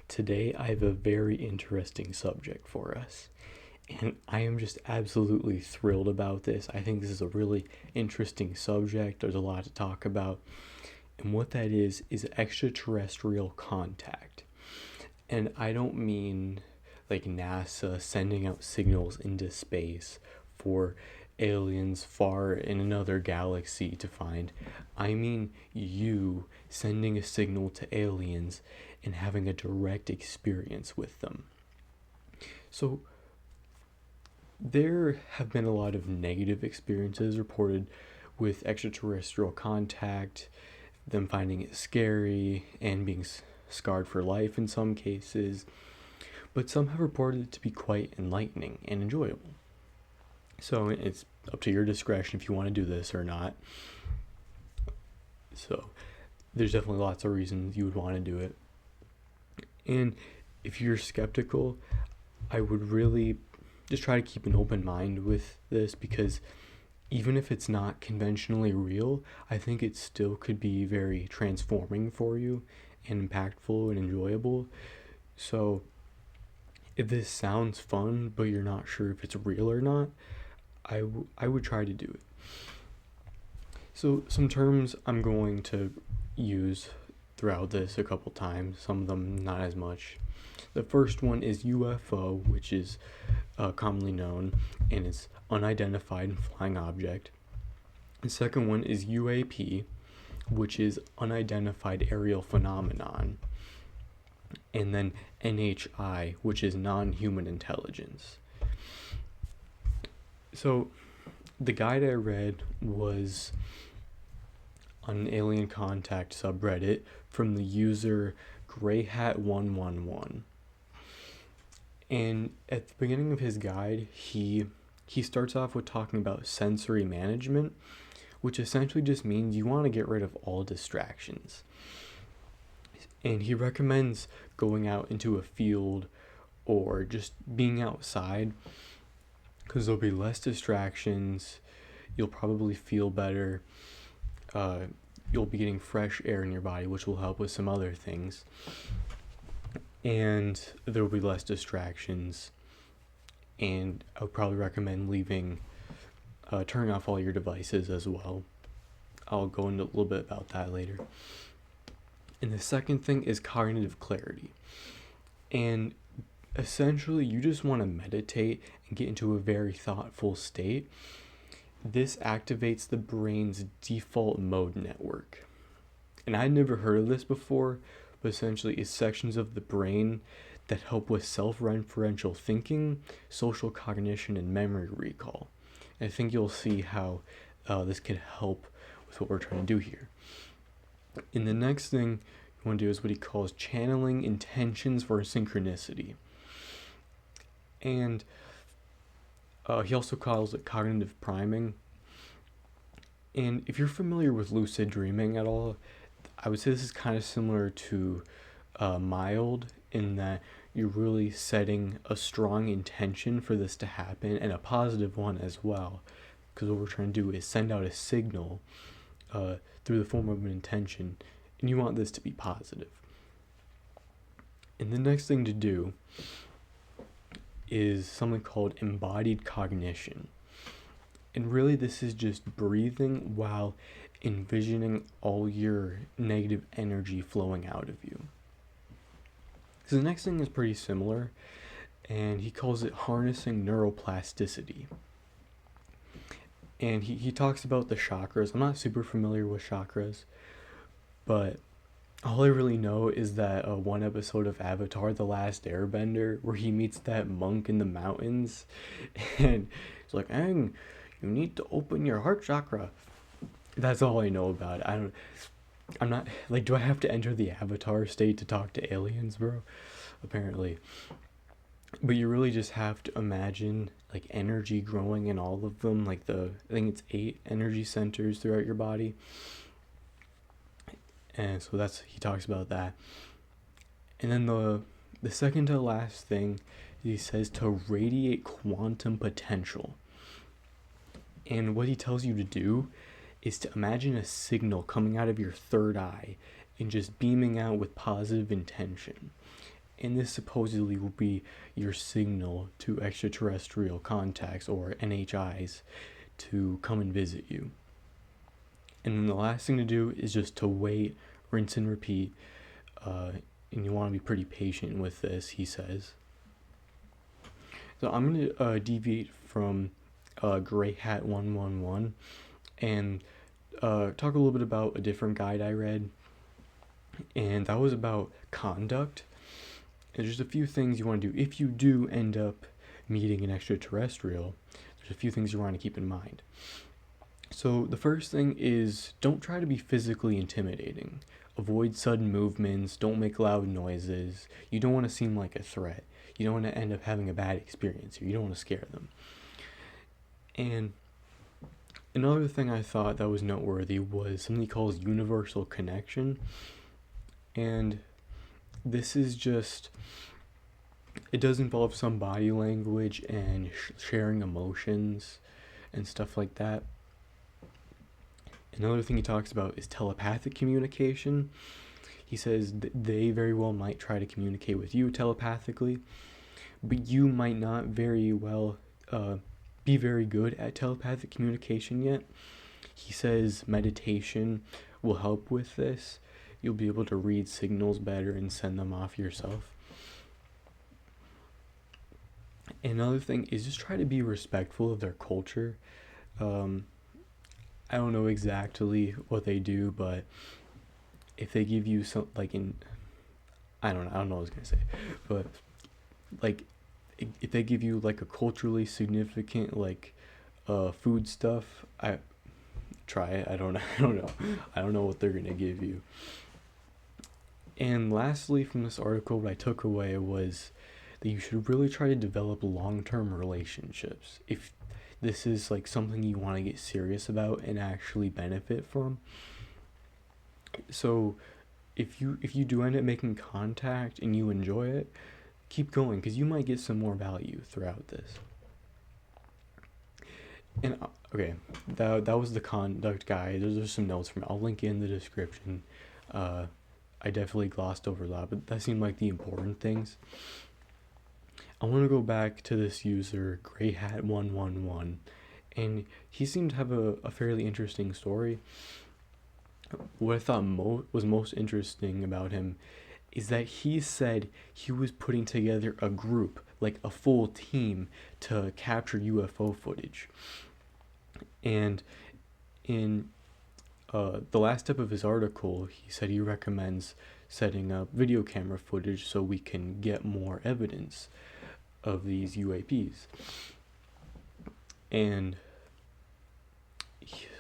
Today, I have a very interesting subject for us, and I am just absolutely thrilled about this. I think this is a really interesting subject. There's a lot to talk about, and what that is extraterrestrial contact. And I don't mean like NASA sending out signals into space for aliens far in another galaxy to find. I mean you sending a signal to aliens and having a direct experience with them. So, there have been a lot of negative experiences reported with extraterrestrial contact, them finding it scary and being scarred for life in some cases, but some have reported it to be quite enlightening and enjoyable. So it's up to your discretion if you want to do this or not. So there's definitely lots of reasons you would want to do it. And if you're skeptical, I would really just try to keep an open mind with this, because even if it's not conventionally real, I think it still could be very transforming for you and impactful and enjoyable. So if this sounds fun, but you're not sure if it's real or not, I would try to do it. So some terms I'm going to use throughout this a couple times, some of them not as much. The first one is UFO, which is commonly known, and it's unidentified flying object. The second one is UAP, which is unidentified aerial phenomenon. And then NHI, which is non-human intelligence. So the guide I read was on an alien contact subreddit from the user greyhat111. And at the beginning of his guide, he starts off with talking about sensory management, which essentially just means you want to get rid of all distractions. And he recommends going out into a field or just being outside, because there'll be less distractions. You'll probably feel better. You'll be getting fresh air in your body, which will help with some other things. And there will be less distractions. And I would probably recommend turning off all your devices as well. I'll go into a little bit about that later. And the second thing is cognitive clarity. And essentially, you just want to meditate and get into a very thoughtful state. This activates the brain's default mode network. And I'd never heard of this before, but essentially it's sections of the brain that help with self-referential thinking, social cognition, and memory recall. And I think you'll see how this can help with what we're trying to do here. And the next thing you want to do is what he calls channeling intentions for synchronicity. And he also calls it cognitive priming. And if you're familiar with lucid dreaming at all, I would say this is kind of similar to mild, in that you're really setting a strong intention for this to happen, and a positive one as well. Because what we're trying to do is send out a signal through the form of an intention, and you want this to be positive. And the next thing to do is something called embodied cognition. And really this is just breathing while envisioning all your negative energy flowing out of you. So the next thing is pretty similar, and he calls it harnessing neuroplasticity. And he talks about the chakras. I'm not super familiar with chakras, but all I really know is that one episode of Avatar, The Last Airbender, where he meets that monk in the mountains, and he's like, Aang, you need to open your heart chakra. That's all I know about it. I'm not, like, do I have to enter the Avatar state to talk to aliens, bro? Apparently. But you really just have to imagine like energy growing in all of them, like I think it's 8 energy centers throughout your body. And so he talks about that. And then the second to last thing, he says to radiate quantum potential. And what he tells you to do is to imagine a signal coming out of your third eye and just beaming out with positive intention. and this supposedly will be your signal to extraterrestrial contacts or NHIs to come and visit you. And then the last thing to do is just to wait, rinse and repeat, and you want to be pretty patient with this, he says. So I'm going to deviate from Gray Hat 111 and talk a little bit about a different guide I read, and that was about conduct. And there's a few things you want to do if you do end up meeting an extraterrestrial. There's a few things you want to keep in mind. So the first thing is, don't try to be physically intimidating. Avoid sudden movements, don't make loud noises. You don't want to seem like a threat. You don't want to end up having a bad experience, or you don't want to scare them. And another thing I thought that was noteworthy was something he calls universal connection. And this is just, it does involve some body language and sharing emotions and stuff like that. Another thing he talks about is telepathic communication. He says they very well might try to communicate with you telepathically, but you might not very well be very good at telepathic communication yet. He says meditation will help with this. You'll be able to read signals better and send them off yourself. Another thing is just try to be respectful of their culture. I don't know exactly what they do, but if they give you some, like, I don't know what I was gonna say, but like, if they give you like a culturally significant food stuff, try it. I don't know what they're gonna give you. And lastly, from this article, what I took away was that you should really try to develop long-term relationships. If this is like something you want to get serious about and actually benefit from. So if you do end up making contact and you enjoy it, keep going, because you might get some more value throughout this. And okay, that was the conduct guide. There's some notes from it. I'll link in the description. I definitely glossed over that, but that seemed like the important things. I want to go back to this user, Gray Hat 111, and he seemed to have a fairly interesting story. What I thought was most interesting about him is that he said he was putting together a group, like a full team, to capture UFO footage. And in the last step of his article, he said he recommends setting up video camera footage so we can get more evidence of these UAPs. And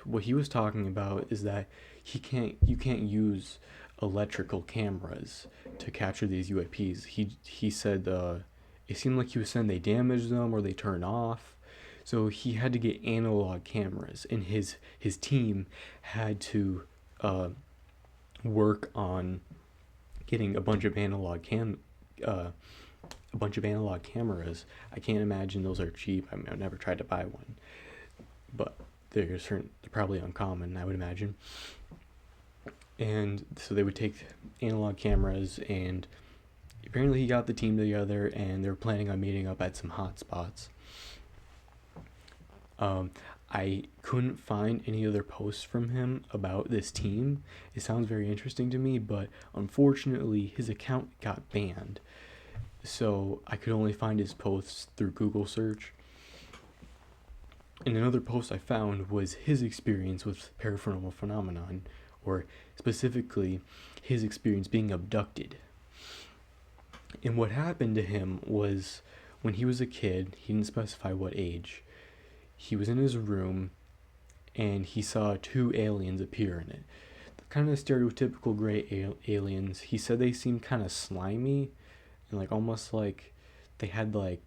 what he was talking about is that you can't use electrical cameras to capture these UAPs. He said it seemed like he was saying they damaged them or they turn off. So he had to get analog cameras, and his team had to work on getting a bunch of analog cameras. I can't imagine those are cheap. I mean, I've never tried to buy one, but they're probably uncommon, I would imagine. And so they would take analog cameras, and apparently he got the team together, and they were planning on meeting up at some hot spots. I couldn't find any other posts from him about this team. It sounds very interesting to me, but unfortunately his account got banned. So I could only find his posts through Google search. And another post I found was his experience with paranormal phenomenon, or specifically his experience being abducted. And what happened to him was, when he was a kid, he didn't specify what age, he was in his room and he saw two aliens appear in it. Kind of stereotypical gray aliens. He said they seemed kind of slimy and like almost like they had like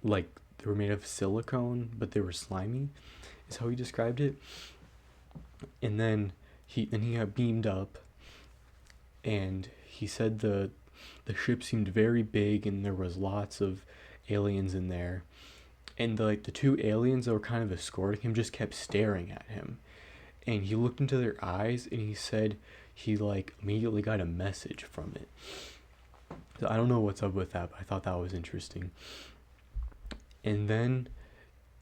they were made of silicone, but they were slimy, is how he described it. And then he got beamed up, and he said the ship seemed very big and there was lots of aliens in there. And the two aliens that were kind of escorting him just kept staring at him. And he looked into their eyes, and he said he immediately got a message from it. So I don't know what's up with that, but I thought that was interesting. And then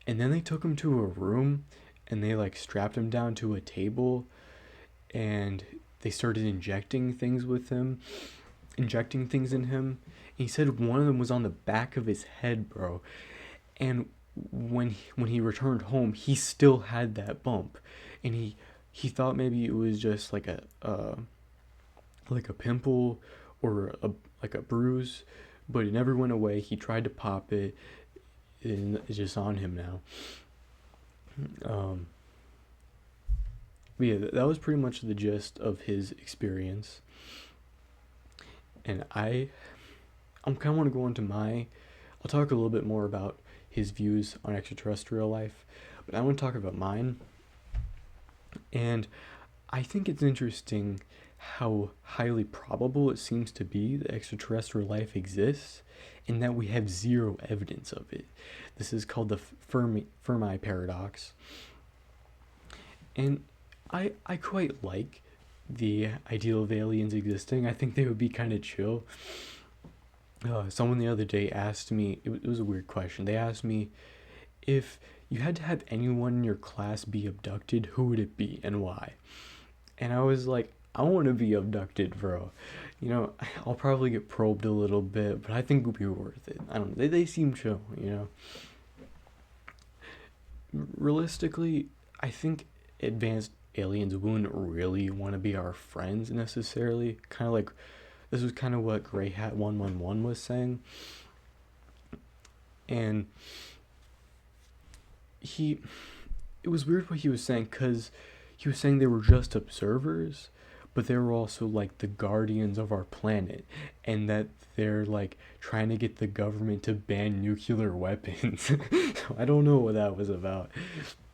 they took him to a room, and they like strapped him down to a table, and they started injecting things in him. And he said one of them was on the back of his head, bro. And when he returned home, he still had that bump, and he thought maybe it was just like a pimple or like a bruise, but it never went away. He tried to pop it, and it's just on him now. But yeah, that was pretty much the gist of his experience. And I'm kind of want to go into I'll talk a little bit more about his views on extraterrestrial life, but I want to talk about mine. And I think it's interesting how highly probable it seems to be that extraterrestrial life exists, and that we have zero evidence of it. This is called the Fermi paradox. And I quite like the ideal of aliens existing. I think they would be kind of chill. Someone the other day asked me, it was a weird question. They asked me, if you had to have anyone in your class be abducted, who would it be and why? And I was like, I want to be abducted, bro. You know, I'll probably get probed a little bit, but I think it would be worth it. I don't know. They seem chill, you know. Realistically, I think advanced aliens wouldn't really want to be our friends necessarily. Kind of like, this was kind of what Grey Hat 111 was saying. And it was weird what he was saying, because he was saying they were just observers, but they were also like the guardians of our planet, and that they're like trying to get the government to ban nuclear weapons. So I don't know what that was about.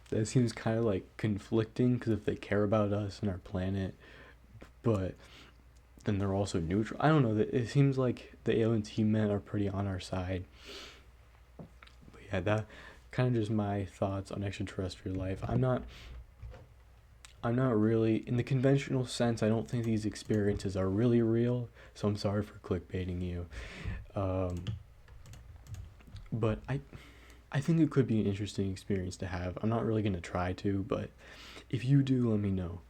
That seems kind of like conflicting, because if they care about us and our planet, but then they're also neutral. I don't know. It seems like the aliens he meant are pretty on our side. But yeah, that kind of just my thoughts on extraterrestrial life. I'm not really, in the conventional sense, I don't think these experiences are really real, so I'm sorry for clickbaiting you. But I think it could be an interesting experience to have. I'm not really going to try to, but if you do, let me know.